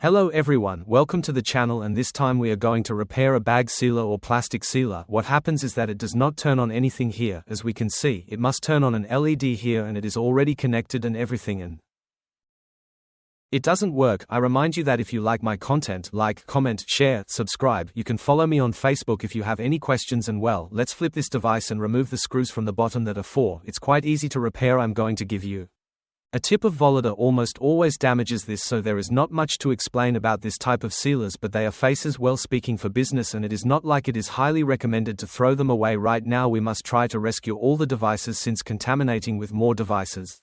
Hello everyone, welcome to the channel, and this time we are going to repair a bag sealer or plastic sealer. What happens is that it does not turn on anything here. As we can see, it must turn on an LED here and it is already connected and everything, and it doesn't work. I remind you that if you like my content, like, comment, share, subscribe. You can follow me on Facebook if you have any questions, and well, let's flip this device and remove the screws from the bottom that are 4. It's quite easy to repair. I'm going to give you a tip of Volida almost always damages this, so there is not much to explain about this type of sealers, but they are faces well speaking for business, and it is not like it is highly recommended to throw them away. Right now we must try to rescue all the devices since contaminating with more devices,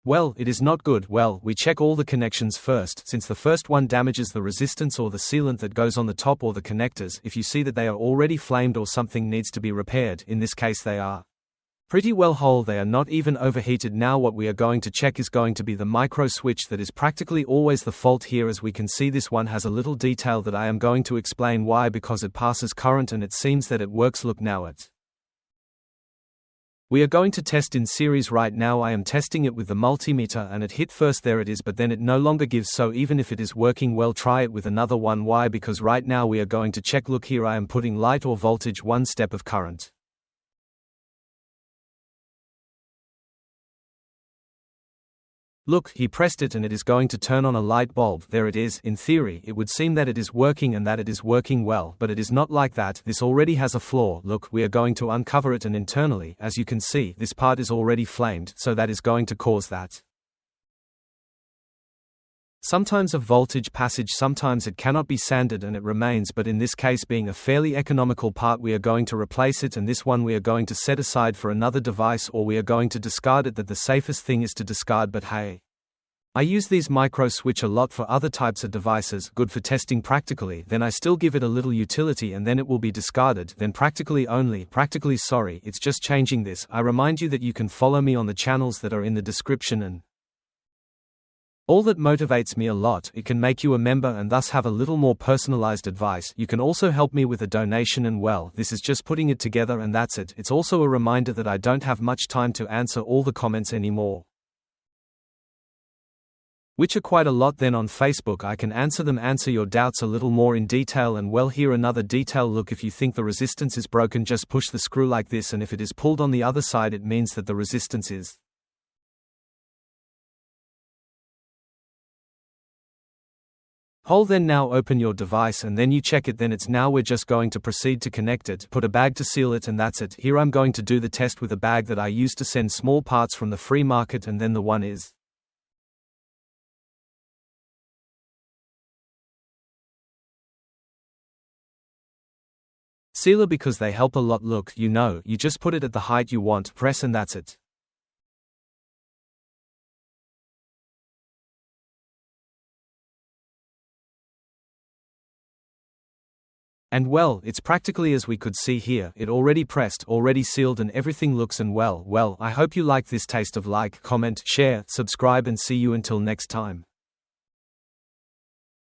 well, it is not good. Well, we check all the connections first, since the first one damages the resistance or the sealant that goes on the top or the connectors. If you see that they are already flamed or something needs to be repaired, in this case they are pretty well whole, they are not even overheated. Now what we are going to check is going to be the micro switch. That is practically always the fault here. As we can see, this one has a little detail that I am going to explain why, because it passes current and it seems that it works. Look now, we are going to test in series right now. I am testing it with the multimeter and it hit first, there it is, but then it no longer gives. So even if it is working well, try it with another one. Why? Because right now we are going to check. Look here, I am putting light or voltage, 1 step of current. Look, he pressed it and it is going to turn on a light bulb. There it is. In theory, it would seem that it is working and that it is working well, but it is not like that. This already has a flaw. Look, we are going to uncover it, and internally, as you can see, this part is already flamed, so that is going to cause that sometimes a voltage passage, sometimes it cannot be sanded and it remains, but in this case, being a fairly economical part, we are going to replace it, and this one we are going to set aside for another device, or we are going to discard it. That the safest thing is to discard, but hey, I use these micro switch a lot for other types of devices, good for testing practically, then I still give it a little utility and then it will be discarded, then practically sorry, it's just changing this. I remind you that you can follow me on the channels that are in the description, and all that motivates me a lot. It can make you a member and thus have a little more personalized advice. You can also help me with a donation, and well, this is just putting it together and that's it. It's also a reminder that I don't have much time to answer all the comments anymore, which are quite a lot. Then on Facebook I can answer them, answer your doubts a little more in detail. And well, here another detail. Look, if you think the resistance is broken, just push the screw like this, and if it is pulled on the other side, it means that the resistance is whole. Then now open your device and then you check it. Then it's now we're just going to proceed to connect it, put a bag to seal it, and that's it. Here I'm going to do the test with a bag that I used to send small parts from the free market, and then the one is sealer because they help a lot. Look, you just put it at the height you want, press, and that's it. And well, it's practically as we could see here, it already pressed, already sealed, and everything looks, and well, I hope you like this taste of. Like, comment, share, subscribe, and see you until next time.